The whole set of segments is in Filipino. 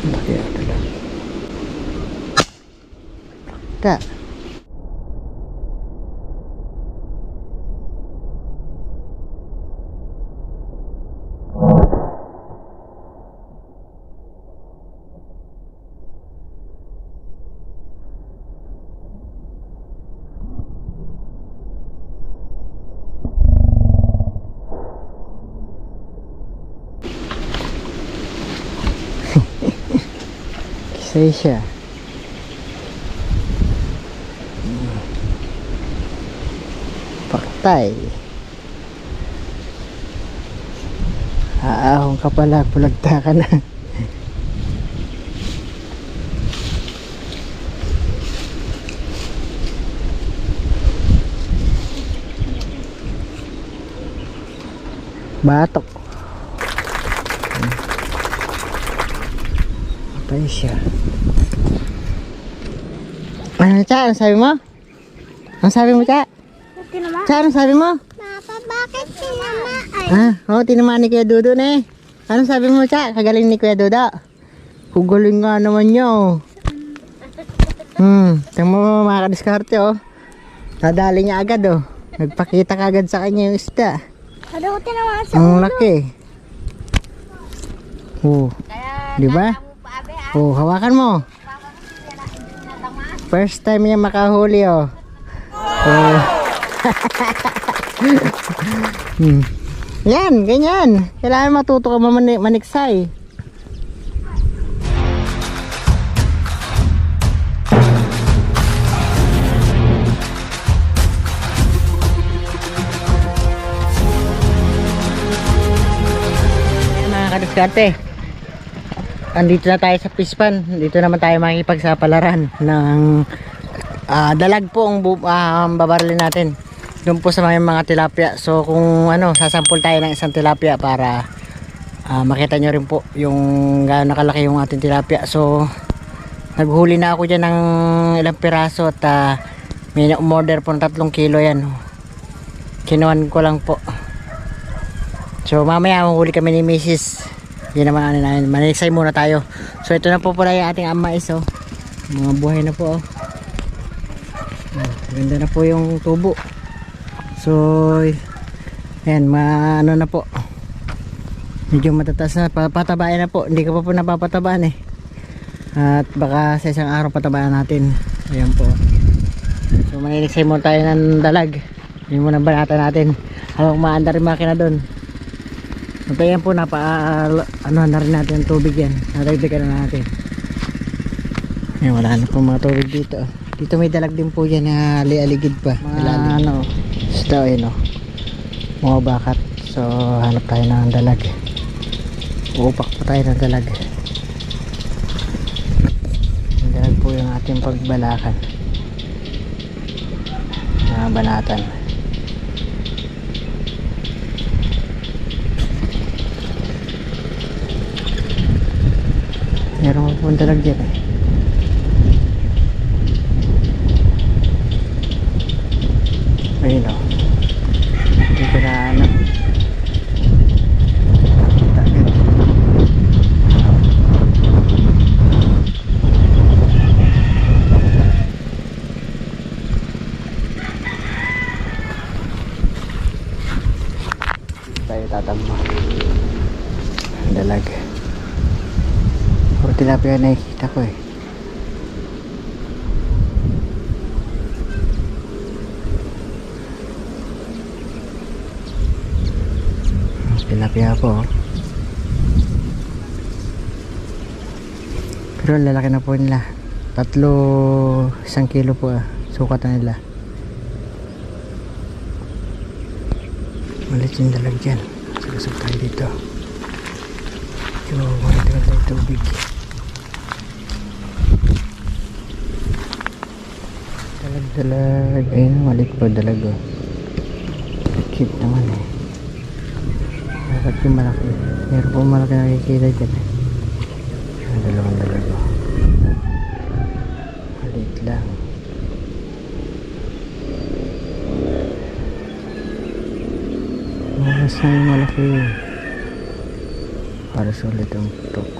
Laki ata lang. Ta. Kisay siya. Paktay. Aahong ka pala, pulagta ka na. Batok. Patay siya. Ano, Cha? Ano sabi mo? Ano sabi mo, Cha? Cha, ano sabi mo? Papa, bakit tinamaan? Ah, oh, tinamaan ni Kuya Dudo na eh. Ano sabi mo, Cha? Kagaling ni Kuya Dudo. Hugaling nga naman niya, oh. Tingnan mo mga kadiskarte, oh. Nadali niya agad, oh. Nagpakita ka agad sa kanya yung isda. Ano ko tinamaan sa Ang laki. Oh. Di ba? Oh, hawakan mo. First time niya makahuli, oh. Oh. Yan, ganyan. Kailangan matuto ka maniksay. Mga kadiskarte, andito na tayo sa Pispan. Dito naman tayo makikipagsapalaran ng dalag po ang babarili natin. Doon po sa mga tilapia. So kung ano, sasampol tayo ng isang tilapia para makita nyo rin po yung gaano kalaki yung ating tilapia. So naghuli na ako dyan ng ilang piraso at may na-order po ng 3 kilo yan. Kinuhan ko lang po. So mamaya mahuli kami ni Mrs. Yun naman ano namin. Maniksay muna tayo. So ito na po pala yung ating amais, oh. Mga buhay na po, oh. Ganda na po yung tubo. So ayan, ano na po, medyo matataas na, patabain na po. Hindi ka pa po napapatabaan eh. At baka sa isang araw patabaan natin. Ayan po. So maniniksay muna tayo ng dalag. Yun muna banata natin habang maandar yung makina doon. So ayan po, ano na rin natin yung tubig yan. Nadagdagan na natin. Ayan, wala na po mga tubig dito. Dito may dalag din po yan na aligid pa. Ano, isda, ayun, oh. Mga bakat. So hanap tayo ng dalag. Uupak po tayo ng dalag. Ang dalag po yung ating pagbalakan. Banatan. Meron po ang dalag dyan eh. Ayun, oh. Hindi ko na ano. Tayo tatamba. Dalag. Puro tilapia na nakikita ko eh. Tilapia po, oh. Pero lalaki na po nila. 1 kilo po, sukat na nila. Malit yung dalag dyan. Sagasag tayo dito. So malitagal tayo tubig. Dalag. Ayun, malit po dalag, oh. Cute naman eh. Dapat yung malaki. Meron po malaki nakikita dyan eh. Dalawang dalag, oh. Malit lang. Mas na yung malaki. Para sulit ang putok.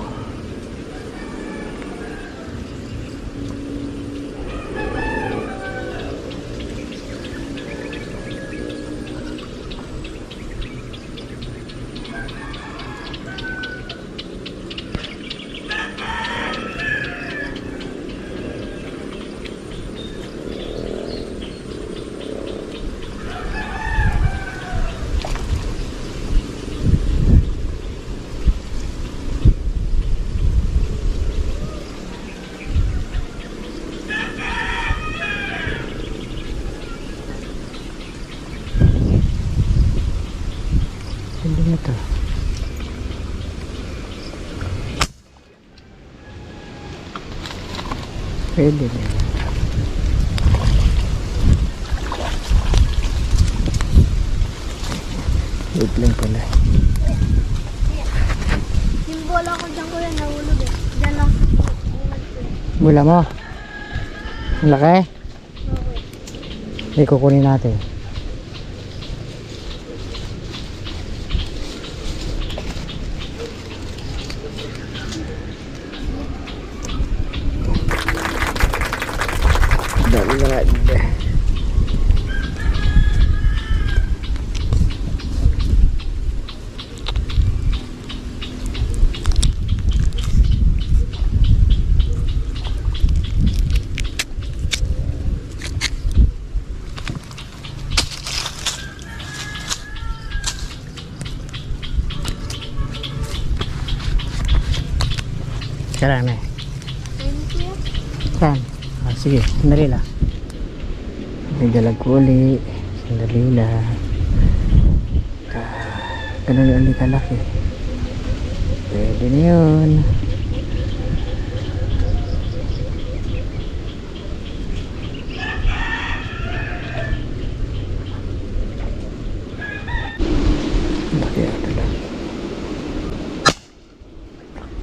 Pwede na yun. Wait lang pala. Yung bola ko dyan ko yan, nahulog eh. Dyan lang. Bula mo. Ang laki. Ay, kukunin natin. Dalad. Saan na eh? Saan? Ah, sige, sandali lang. May dalag ko uli. Sandali lang. Ganun ulit kalaki. Pwede na yun. Laki ito lang.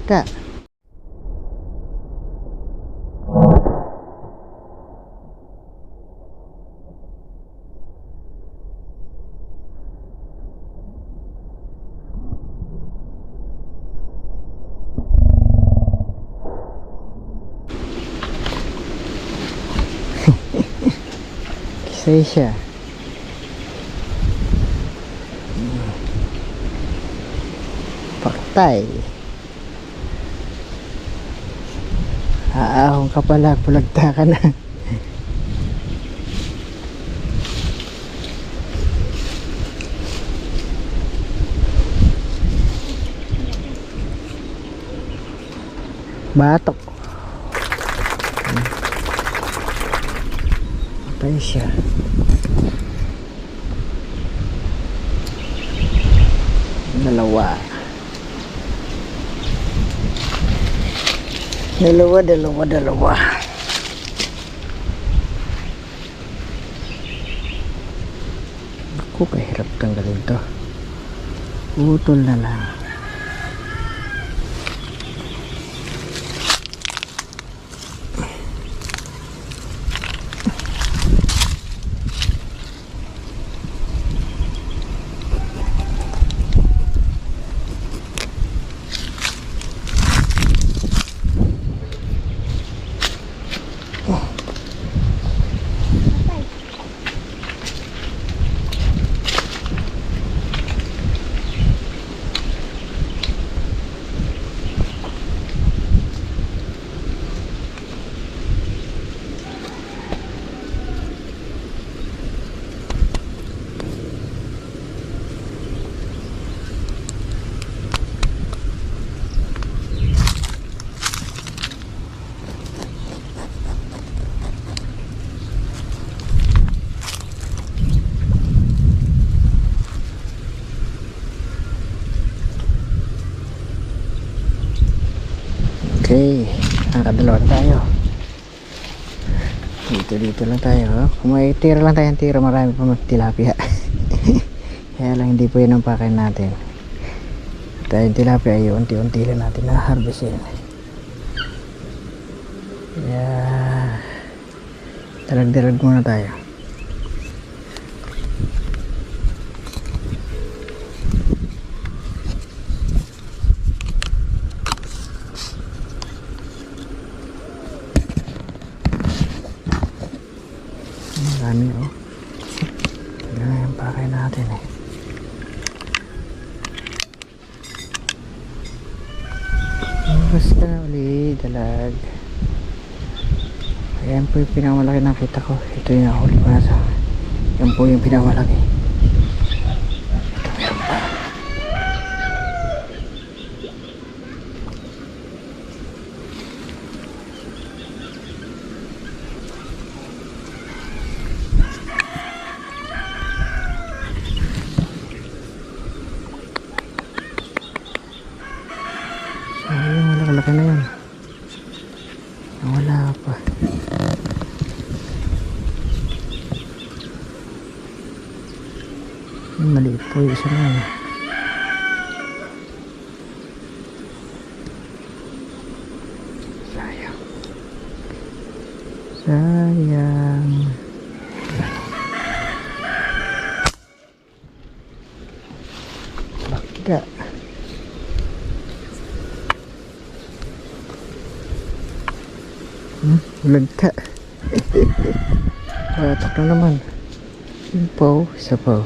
Ta. Kisay siya. Paktay. Aahong ka pala, pulagta ka na. Batok. Patay siya. Dalawa. Dalawa. Ako, kahirap tanggalin to. Utol na lang. Okay, nakadalawa tayo. Dito lang tayo. Kung may tira lang tayong tira, marami pa tilapia. Kaya lang hindi po yun ang pakain natin. At yung tilapia ay unti-unti lang natin na harvestin. Kaya dalag-dalag muna tayo. Marami oh. Tignan na yung pakay natin eh. Basta na ulit dalag. Ayan po yung pinakamalaki nakita ko. Ito yung nahuli ko na sa. Yan po yung pinakamalaki. Ito meron pa. Ayun, malaki na yun. Wala pa. Maliit po yung isa na yun. Sayang. Sayang. Baka. Lagka. Patok na naman. Yun po, isa po.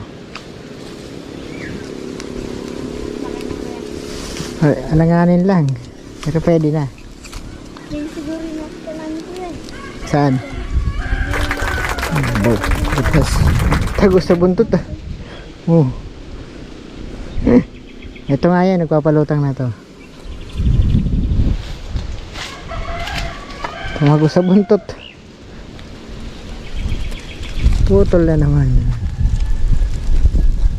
Ay, alanganin lang. Pero pwede na. Yan siguro yung namin ko yan. Saan? Bukas. Tago sa buntot ah. Oh. Ito nga yan, nagpapalutang na to. Tumago sa buntot. Putol na naman.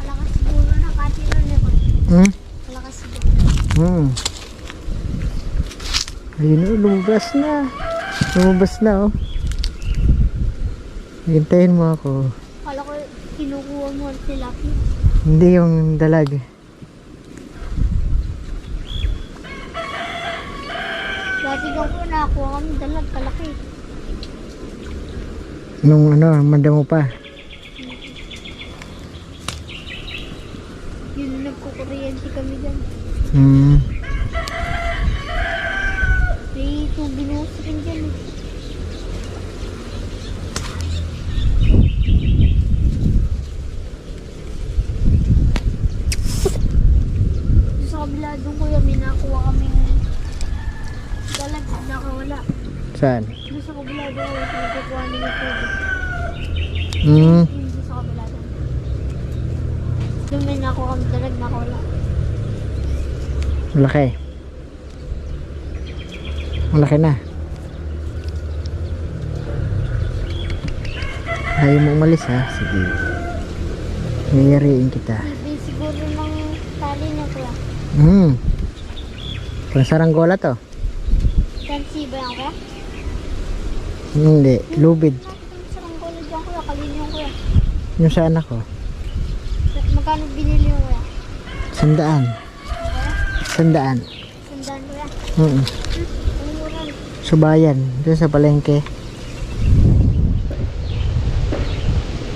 Malakas siguro na katira na ko. Malakas siguro. Ayun oh, lumabas na. Lumabas na oh. Hintayin mo ako. Kala ko kinukuha mo ang tilapia. Hindi yung dalag. Dati ko nakakuha kami dalag kalaki. Nung ano, madamo pa. Yun nagkukuryente kami dyan. May binuhos rin dyan eh. Doon sa kabila doon kuya may nakuha kaming dalag nakawala. Saan? Doon sa kabila doon nagkukuha nila tubig. Hmm. Doon sa kabila doon. Doon may nakuha kami dalag nakawala. Malaki. Malaki na. Ayaw mo umalis ha. Sige. Ngayariin kita. May siguro ng tali na kuya. Parang saranggola to. Kansi ba yan kuya? Hindi. Lubid. Sa ranggola dyan kuya, kalin yung kuya. Yung sa anak ko. Magkano binili yung kuya? 100. Kuya? 100. Sandaan kuya. Mm. Ang mura. Subayan. Doon sa palengke.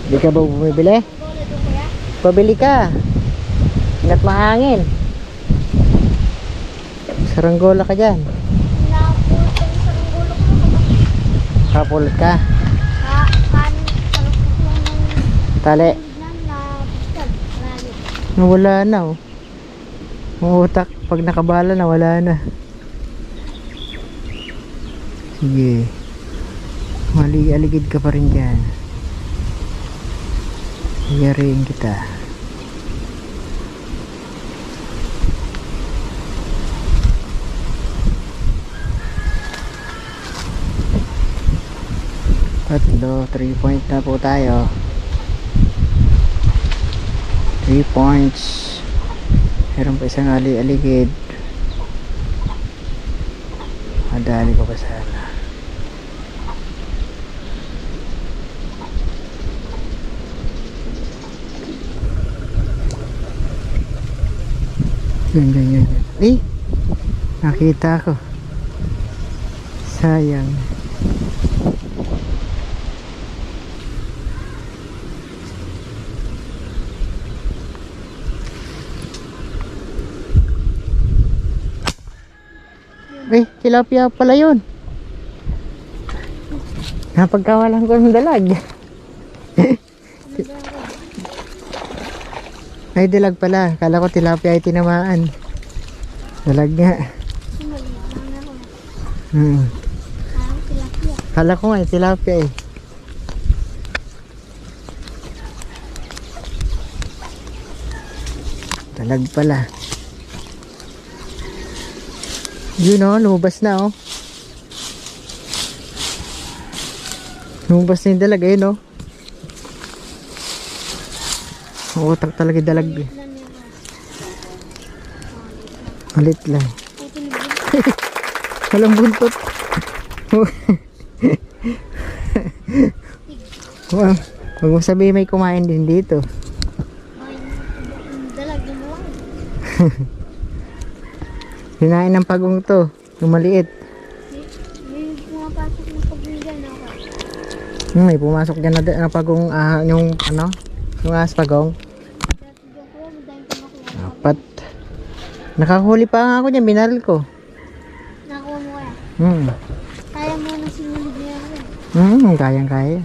Di ka ba bumibili? Ranggola doon kuya. Pabili ka. Ingat mahangin. Saranggola ka dyan. Nakapulot kami sa ranggola ko. Kapulot ka. Kanin, taluktok lang ng Tali. bignan na bigtan. Marami. Nawala na oh. Ang utak. Pag nakabala na wala na. Sige. Mali-aligid ka pa rin dyan. Iyariin kita. Tatlo, 3 point na po tayo. 3 points. Meron pa isang ali-aligid. Madali ko pa sana. Yun. Eh! Nakita ko. Sayang. Eh, tilapia pala yun. Napagkawalan ko ng dalag. Ay, dalag pala. Kala ko tilapia ay tinamaan. Dalag nga. Maliit lang na kuya. Parang tilapia. Kala ko nga ay tilapia eh. Dalag pala. Yun oh, lumabas na oh. Lumabas na yung dalag, ayun oh. Ang utak talaga dalag. Maliit lang yan kuya. Malit lang. Puto ni Bun. Walang buntot. Well, huwag mo sabihin may kumain din dito. Ay, dalag din mo lang. Hinain ng pagong to. Yung maliit. May pumapasok ng pagbigan ako. May pumasok dyan na pagong, yung ano? Yung pagong. Dati dyan kuya, madami ko nakuha. Apat. Nakahuli pa nga ako dyan, binaril ko. Nakuha mo kaya? Hmm. Kaya mo nang sinulid niya ako. Kayang-kaya.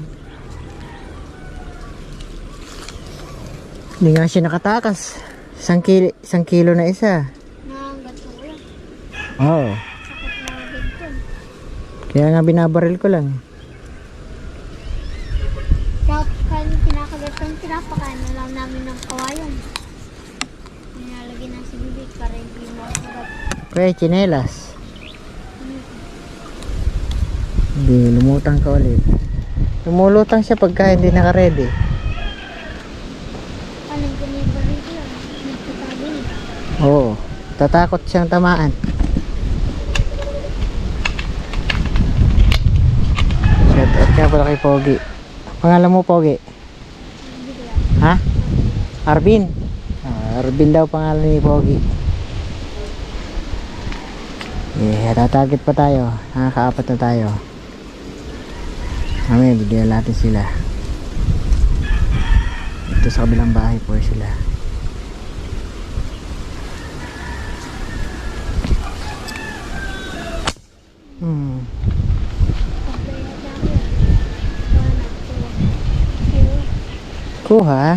Hindi nga siya nakatakas. Isang kilo na isa. Nanganggat ko kuya. Oo. Sakit na agad ko. Kaya nga binabaril ko lang. Kaya kinakagat ang pinapakain na lang namin ng kawayan. Nilalagay na si bibig para hindi mo kagat. Kaya chinelas. Hindi, lumutang ka ulit. Lumulutang siya pagka hindi naka-ready. Anong ganyan ko yan? Nagtatabi. Oo. Tatakot siyang tamaan. Shout out nga pala kay Pogi. Pangalan mo, Pogi? Hindi ko yan. Ha? Arvin. Arvin daw pangalan ni Pogi. Tatarget pa tayo. Nakakaapat na tayo. Mamaya bigyan natin sila. Ito sa kabilang bahay po sila. Pagkaya dami yan. Wala. Kuha.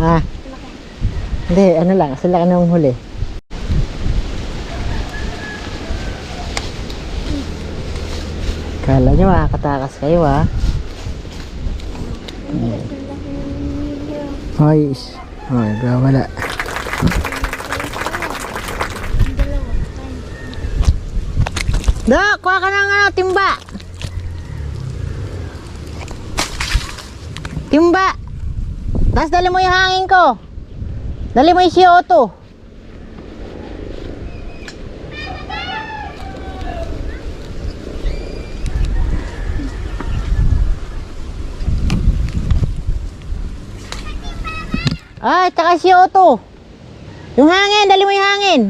Ah. Hindi, ano lang, sila ka nang huli. Kala nyo makakatakas kayo Hoy, wala. Dok, kuha ka ng timba. Timba. Tapos dali mo yung hangin ko. Dali mo yung CO2. Tsaka CO2. Yung hangin, dali mo yung hangin.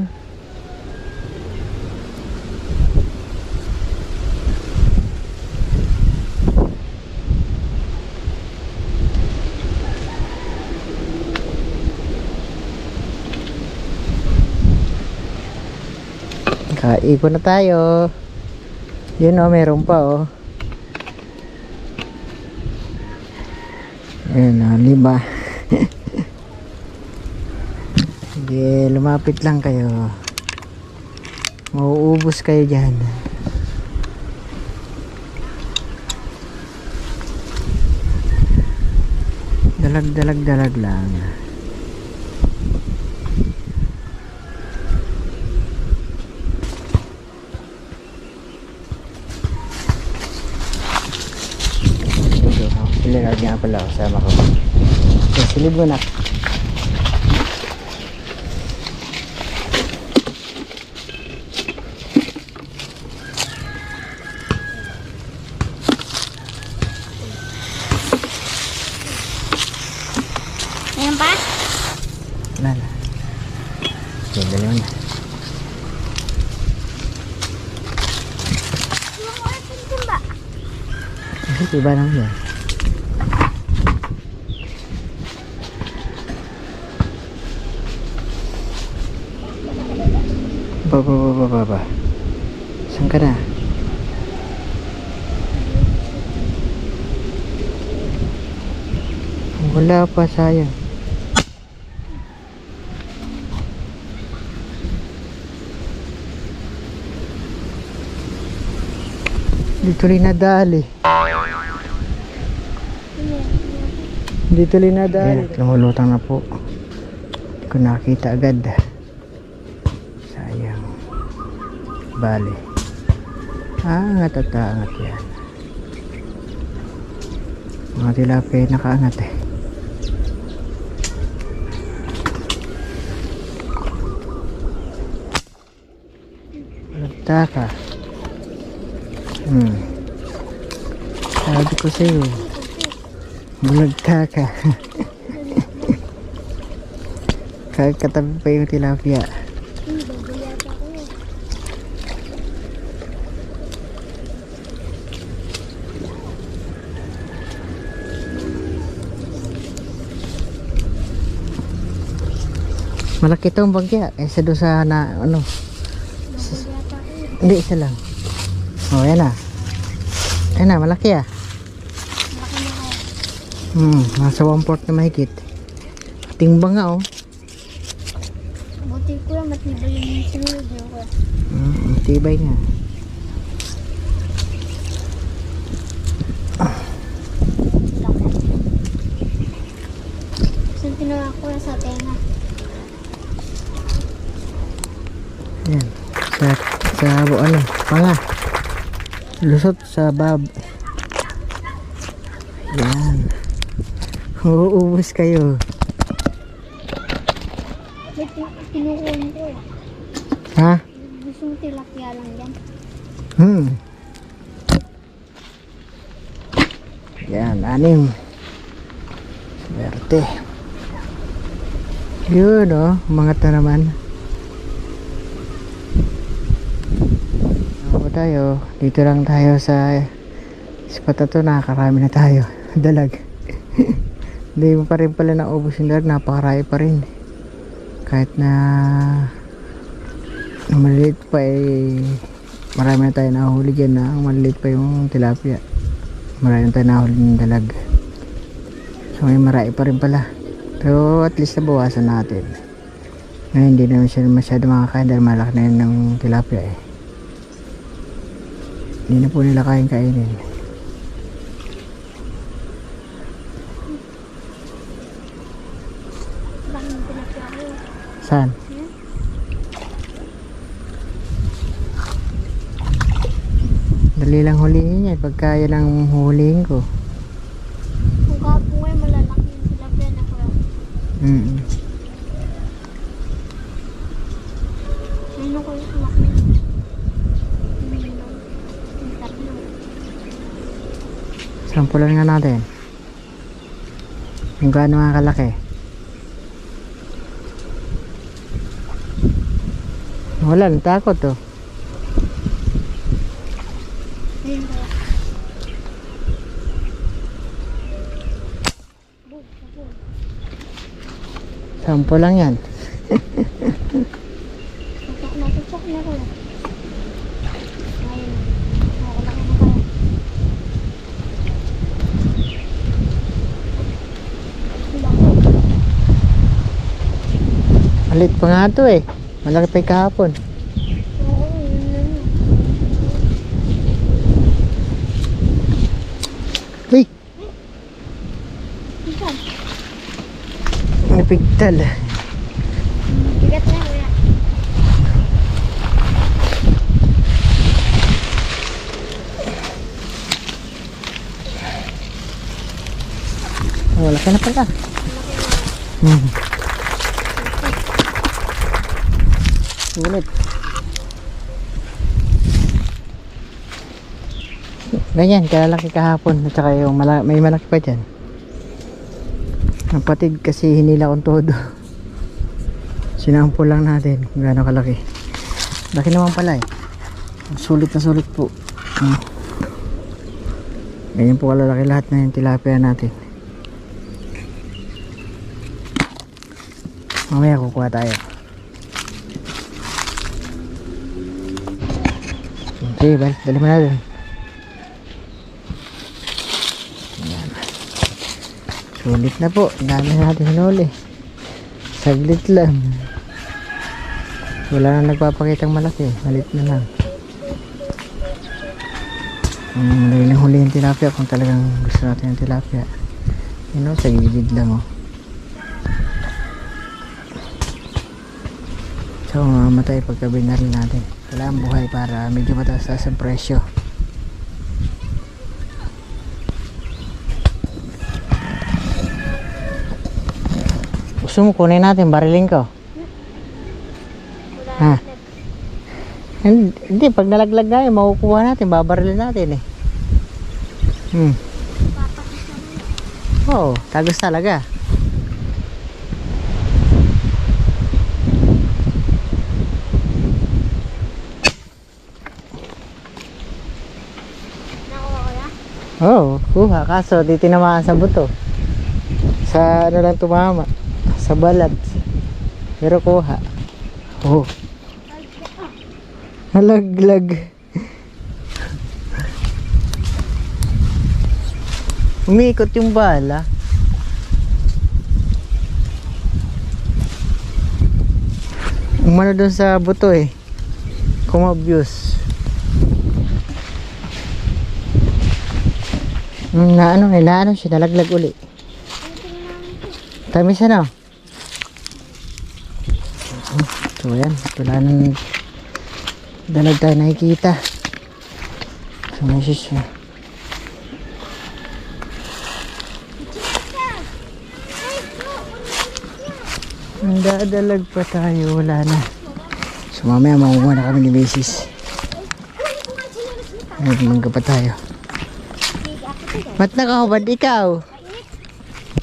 Kaipon na tayo. Yun meron pa Ayun liba. Sige, lumapit lang kayo. Mauubos kayo dyan. Dalag lang. Silid nga pala kasama ko. Silid mo na. Ayan pa? Wala na. Okay, dalawa na. Kasi tiba naman yan. Ba. Saan ka na? Wala pa, sayang. Hindi tuloy nadali. Hindi tuloy nadali. Lumulutang na po. Hindi ko nakita agad. Sayang. Bali. Angat at angat yan. Mga tilapia nakaangat eh. Taka. Sabi ko sa'yo. Bulagtaka. Katabi pa yung tilapia. Malaki itong bagya. Isa doon sa ano. Hindi, isa lang. Oh, yan na. Yan na, malaki ah. Nasa 1/4 na mahigit. Timbang nga oh. Buti ko lang matibay yung sinulog niyo ko. Matibay nga. Saan tinawa ko lang sa tenga? Yan. Sa ano, panga. Lusot sa bab. Yan. Uubos kayo. May kinukuhan ko eh. Ha? Gusto mo tilapia lang yan. Yan, 6. Swerte. Yun oh, umangat na naman. Tayo dito lang tayo sa spot na to, nakakarami na tayo. Dalag. Hindi mo pa rin pala naubos yung dalag, napakarami pa rin kahit na maliit pa eh. Marami na tayo nahuli dyan na maliit pa yung tilapia. Marami na tayo nahuli ng dalag, so may marami pa rin pala, pero at least nabawasan natin. Ngayon hindi naman siya masyado makakain dahil malaki na yun ng tilapia eh. Hindi na po nila kainin. Bakit tilapia ko? Saan? Dali lang hulihin yan pagka yan ang hulihin ko. Kung kahapon ngayon malalaki yung tilapia na ko. Sino ko yung sumakit? Sampulan nga natin kung gaano nga kalaki. Wala, natakot to. Sampo lang yan. Natutok na ko. Ngayon, nakalaki na kaya. Malit pa nga to eh. Malaki pa yung kahapon. Oo, yun lang yun. Uy! Ikan. Napigtal. Bigat na kuya. Wala ka na pala. Sulit. Ganyan, kalalaki kahapon. At saka yung may malaki pa dyan. Napatid kasi hinila kong todo. Sinampol lang natin kung gaano kalaki. Laki naman pala eh. Sulit na sulit po. Ganyan po kalalaki lahat na yung tilapia natin. Mamaya kukuha tayo. Okay, dali mo natin. Ayan. Sulit na po. Dami na natin hinuli. Saglit lang. Wala na nagpapakitang malaki. Malit na lang. Magaling huli yung tilapia kung talagang gusto natin yung tilapia. Yun o, sa gilid lang o. So mamatay pagka binaril natin. Kailangan buhay para medyo mataas ang presyo. Gusto mo kunin natin, barilin ko? Ha? Hindi, pag nalaglag na yun, makukuha natin, babarilin natin eh. Oo, tagos talaga. Oo, kuha. Kaso di tinamaan sa buto. Sa ano lang tumama. Sa balat. Pero kuha. Oh. Nalaglag. Umiikot yung bala. Umano doon sa buto eh. Kumabuse. Na ano siya, nalaglag uli. Tamis ano? So yan, wala nang dalag tayo nakikita. So may siya. Ang dadalag pa tayo, wala na. So mamaya makuha na kami ni Macy's. Magmangga pa tayo. Ba't nakahubad ikaw?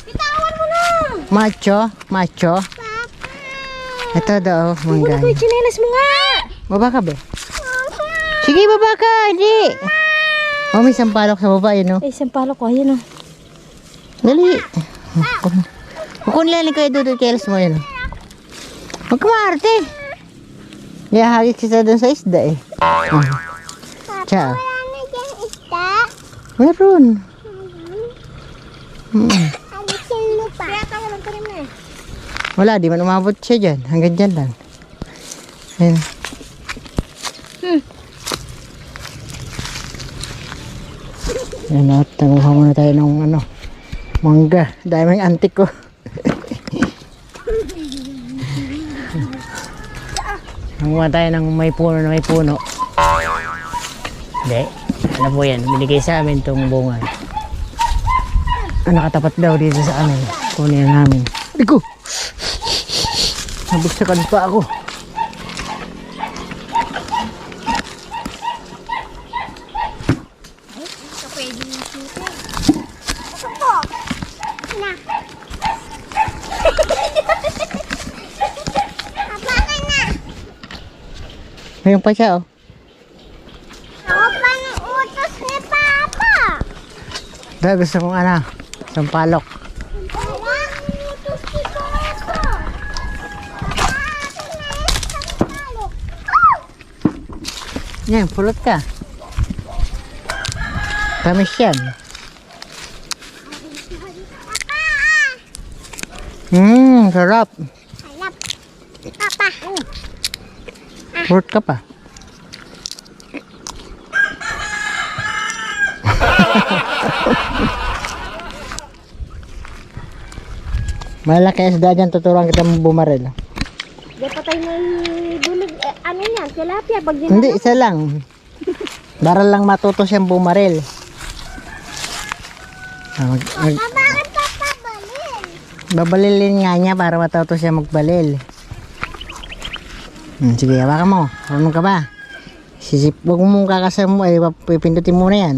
Bitawan mo na! Macho? Macho? Papa! Ito daw, mangga. Ano ko yung chinelas mo nga? Baba ka ba? Sige, baba ka! Hindi! Oh, may sampalok sa baba yun, no? Eh, sampalok ko, ayun o. Dali! Kukunlanin kayo doon, keles mo yun. Huwag ka maarte! Ihahagis kita doon sa isda eh. Ciao. Ano dyan isda? Meron. Alisin mo pa. Kaya tayo lang tarim na eh. Wala, di man umabot siya dyan. Hanggang dyan lang. Ayan. Ayan at nanguha muna tayo ng ano, mangga. Daming antik ko. Nanguha tayo ng may puno na may puno. Hindi. Ano po yan? Binigay sa amin itong bunga. Nakatapat daw dito sa amin. Kunin namin. Iko! Nabugsakan pa ako. Mayroon pa siya oh. Ako pa ng utos ni Papa. Dahil gusto mong ano, sampalok. Utos ni Papa. Yan, pulot ka. Tamis yan. Sarap. Hanap. Papa. Pulot ka pa. Malaki isda dyan, tuturuan kita mong bumaril. Di pa tayo may dulig. Ano yan? Tilapia. Pag Hindi, isa lang. Para lang matuto siyang bumaril. bakit papabalin? Babalilin nga niya para matuto siya magbalil. Sige, hawakan mo. Marunong ka ba? Huwag mong kakasama mo, ay pipindutin mo na yan.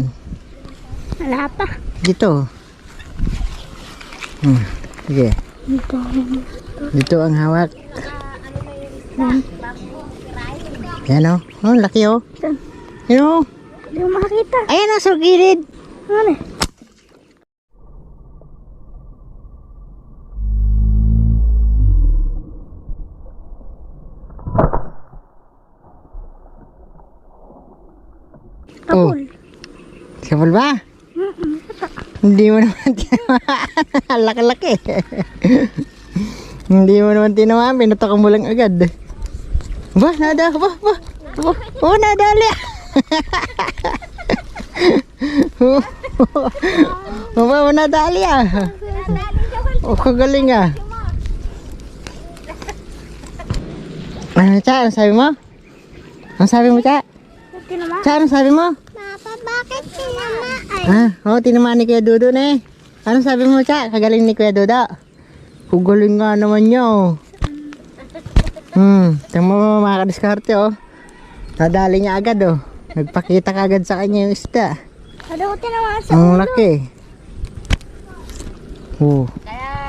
Wala pa. Dito. Sige. Dito ang hawak. Yan o. Oh, laki o. Yan o. Hindi mo makakita. Ayan o, sa gilid. Ano? Oh. Sabol ba? Hindi mo naman tinamaan. Laki-laki. Hindi mo naman tinamaan. Pinatakan mo lang agad. Ba, nada. Ba. Oh, nadali. nadali ah. Oh, kagaling ah. Ano, Cha? Ano sabi mo? Ano sabi mo, Cha? Tinamaan. Cha, ano sabi mo? Papa, bakit tinamaan? Ah, oh, tinamaan ni Kuya Dudo na eh. Ano sabi mo, Cha? Kagaling ni Kuya Dudo. Kagaling nga naman niya oh. Tingnan mo mga kadiskarte oh. Nadali niya agad oh. Nagpakita ka agad sa kanya yung isda. Ano ko tinamaan sa Ang laki. Oh.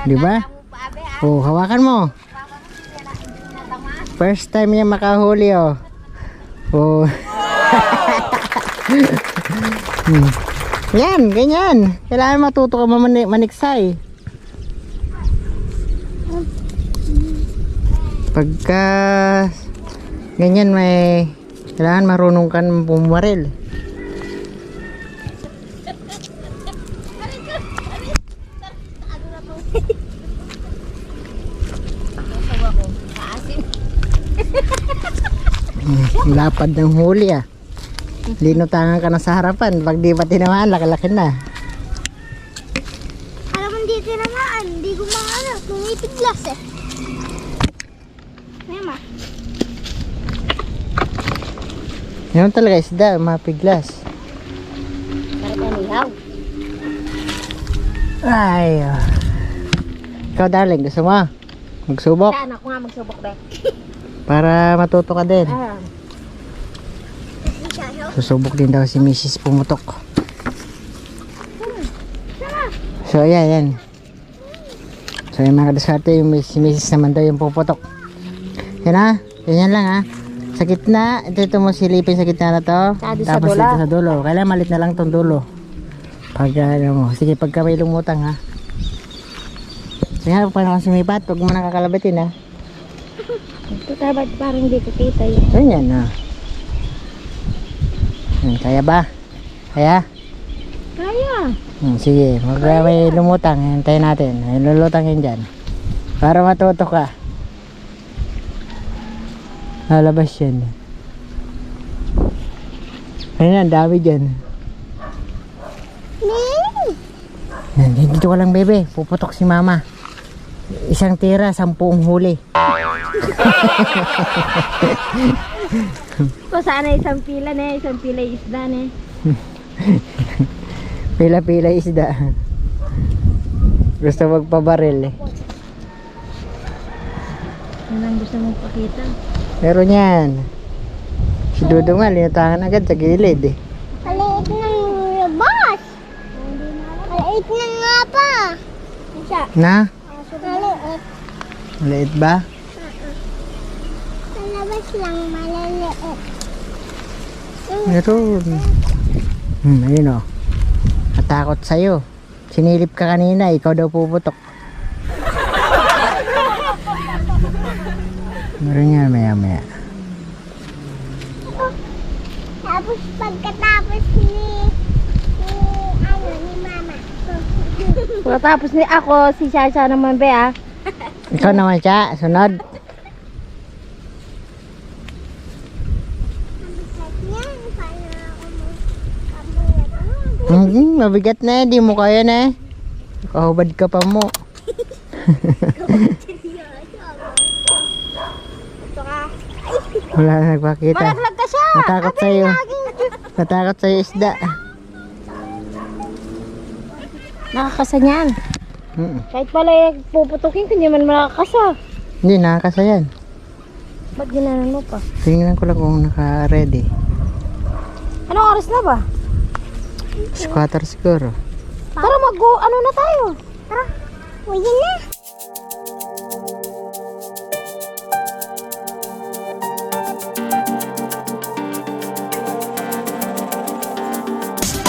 Di ba? Oh, hawakan mo. First time niya makahuli oh. Oh. Yan, ganyan. Kailangan matuto ka maniksay. Pagka ganyan may kailangan marunong ka pumaril. Lapad ng huli ah. Linutangan ka na sa harapan. Pag di pa tinamaan, laki-laki na. Alam mo, hindi tinamaan. Hindi ko maano. Tumipiglas eh. Mama. Yan talaga isda, mapiglas. Karanihaw. Ay. Ikaw darling, gusto mo? Magsubok? Saan ako nga magsubok ba? Para matuto ka din. Susubok din daw si Mrs. Pumutok. So ayan, yan. So yung mga kadiskarte, yung si Mrs. naman daw yung puputok. Yan ha, ganyan lang ha. Sa gitna, ito mo silipin sa gitna na to. Tapos dito sa dulo. Kailangan malit na lang tong dulo. Pag ano mo, sige pagka may lumutang ha. Sige ha, paano kang sumipat, huwag mo nakakalabatin ha. Ito tabat parang di ko kita yun. Ganyan ha. Kaya ba? Kaya? Kaya. Sige, pag may lumutang, hintayin natin. May lulutangin dyan. Para matuto ka. Lalabas yan. Ayun, ang dami dyan. Yan, dito ka lang bebe, puputok si mama. Isang tira, 10 huli. So sana isang pila isda na. Pila-pila isda. Gusto magpabaril eh. Yan ang gusto mong pakita. Pero niyan. Si Dudo nga, linutangan agad sa gilid eh. Maliit ng labas. Maliit na nga pa. Isa. Na? Maliit. Maliit ba? Sa labas lang maliliit. Meron. Ayun o. Natakot sa'yo. Sinilip ka kanina, ikaw daw puputok. Meron yan, maya. Tapos pagkatapos ni mama. Pagkatapos ni ako, si Chacha naman be ah. Ikaw naman siya, sunod. Mabigat na eh, di mo kaya na eh. Kahubad ka pa mo. Wala na nagpakita. Malaglag ka siya. Natakot sa'yo. Natakot sa'yo isda. Nakakasa niyan. Kahit pala puputukin, hindi man makakasa. Hindi, nakakasa yan. Ba't ginanan mo pa? Tingnan ko lang kung naka-ready. Anong oras na ba? Squatter siguro. Tara ano na tayo? Tara. Uwi na.